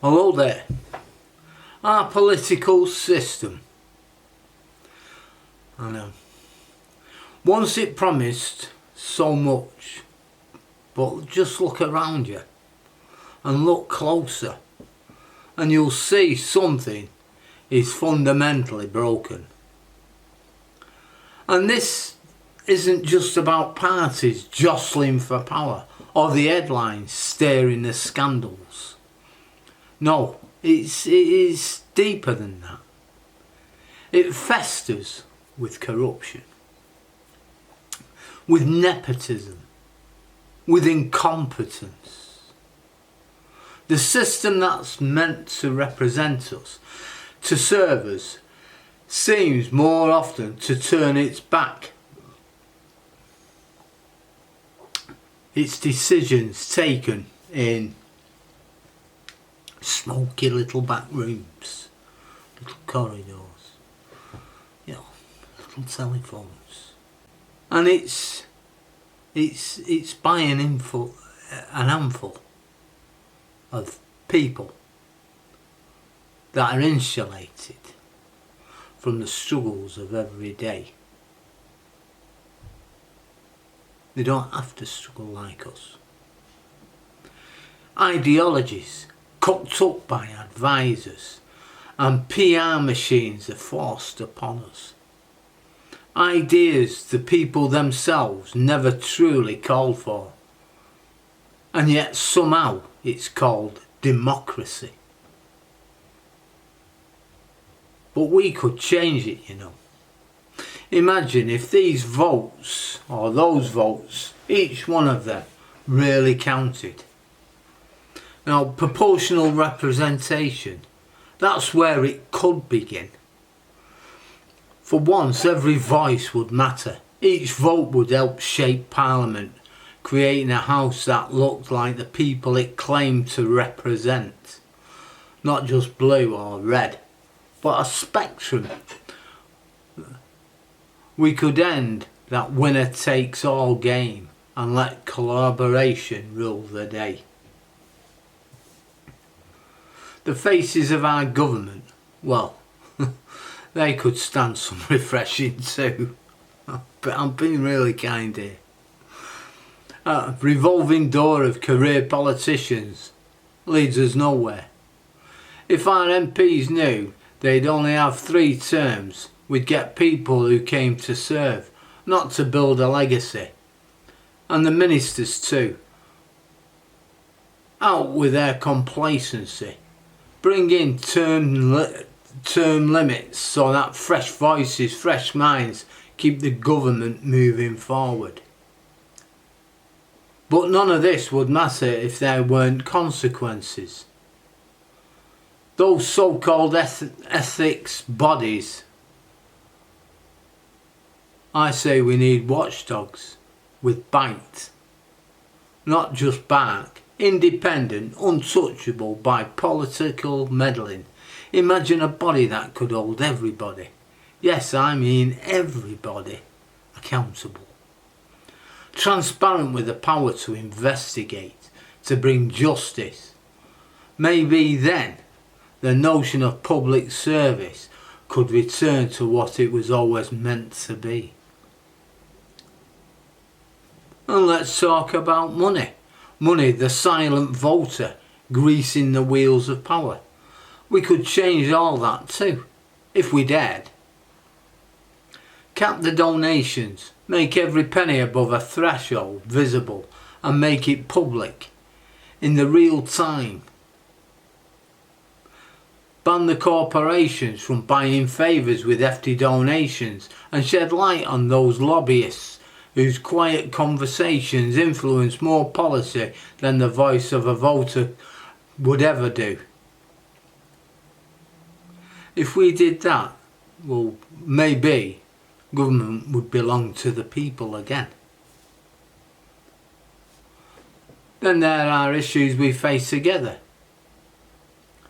Hello there. Our political system, I know, once it promised so much, but just look around you and look closer and you'll see something is fundamentally broken. And this isn't just about parties jostling for power or the headlines stirring the scandals. No, it is deeper than that. It festers with corruption, with nepotism, with incompetence. The system that's meant to represent us, to serve us, seems more often to turn its back. Its decisions taken in smoky little back rooms, little corridors, little telephones, and it's by an handful of people that are insulated from the struggles of every day. They don't have to struggle like us. Ideologies cooked up by advisors and PR machines are forced upon us. Ideas the people themselves never truly called for, and yet somehow it's called democracy. But we could change it, you know. Imagine if these votes, or those votes, each one of them really counted. Now, proportional representation, that's where it could begin. For once, every voice would matter. Each vote would help shape Parliament, creating a house that looked like the people it claimed to represent. Not just blue or red, but a spectrum. We could end that winner takes all game and let collaboration rule the day. The faces of our government, well, they could stand some refreshing too. But I'm being really kind here. A revolving door of career politicians leads us nowhere. If our MPs knew they'd only have 3 terms, we'd get people who came to serve, not to build a legacy. And the ministers too. Out with their complacency. Bring in term limits so that fresh voices, fresh minds keep the government moving forward. But none of this would matter if there weren't consequences. Those so-called ethics bodies, I say we need watchdogs with bite, not just bark, independent, untouchable by political meddling. Imagine a body that could hold everybody, yes I mean everybody, accountable. Transparent with the power to investigate, to bring justice. Maybe then the notion of public service could return to what it was always meant to be. And let's talk about money. Money, the silent voter, greasing the wheels of power. We could change all that too, if we dared. Cap the donations, make every penny above a threshold visible and make it public, in the real time. Ban the corporations from buying favours with hefty donations and shed light on those lobbyists whose quiet conversations influence more policy than the voice of a voter would ever do. If we did that, well, maybe government would belong to the people again. Then there are issues we face together.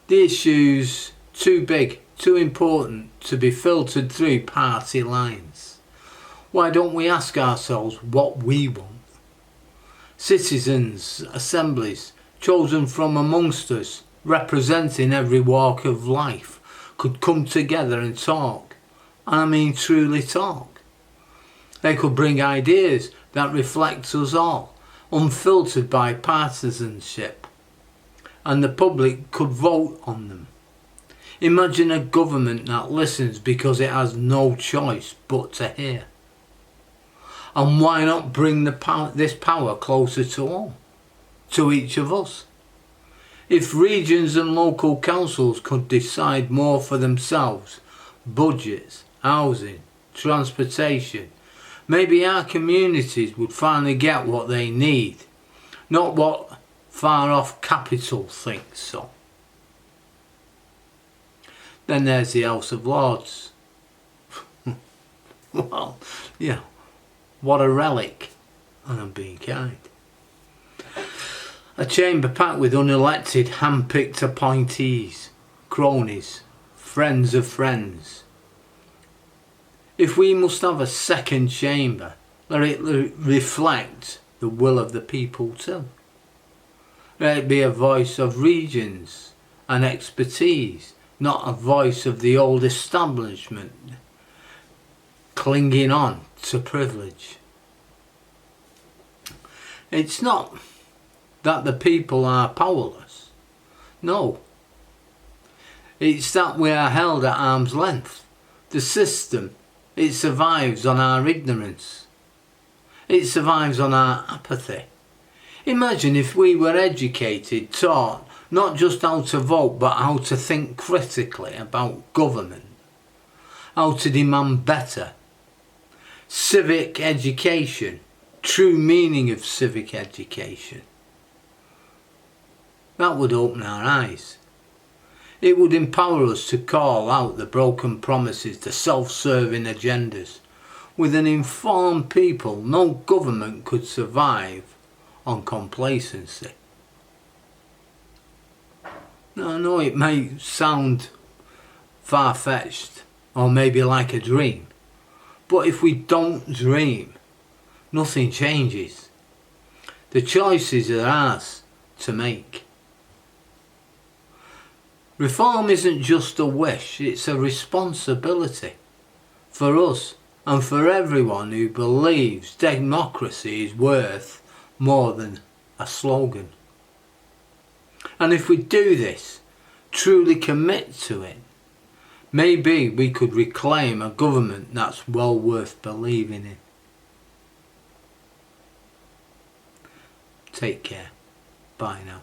The issues too big, too important to be filtered through party lines. Why don't we ask ourselves what we want? Citizens' assemblies chosen from amongst us representing every walk of life, could come together and talk. And I mean truly talk. They could bring ideas that reflect us all, unfiltered by partisanship, and the public could vote on them. Imagine a government that listens because it has no choice but to hear. And why not bring this power closer to home, to each of us? If regions and local councils could decide more for themselves, budgets, housing, transportation, maybe our communities would finally get what they need, not what far off capital thinks so. Then there's the House of Lords. Well, yeah, what a relic, and I'm being kind. A chamber packed with unelected, hand-picked appointees, cronies, friends of friends. If we must have a second chamber, let it reflect the will of the people too. Let it be a voice of regions and expertise, not a voice of the old establishment clinging on to privilege. It's not that the people are powerless. No. It's that we are held at arm's length. The system, it survives on our ignorance. It survives on our apathy. Imagine if we were educated, taught, not just how to vote, but how to think critically about government, how to demand better. Civic education, true meaning of civic education. That would open our eyes. It would empower us to call out the broken promises, the self-serving agendas. With an informed people, no government could survive on complacency. Now, I know it may sound far-fetched or maybe like a dream, but if we don't dream, nothing changes. The choices are ours to make. Reform isn't just a wish, it's a responsibility for us and for everyone who believes democracy is worth more than a slogan. And if we do this, truly commit to it, maybe we could reclaim a government that's well worth believing in. Take care. Bye now.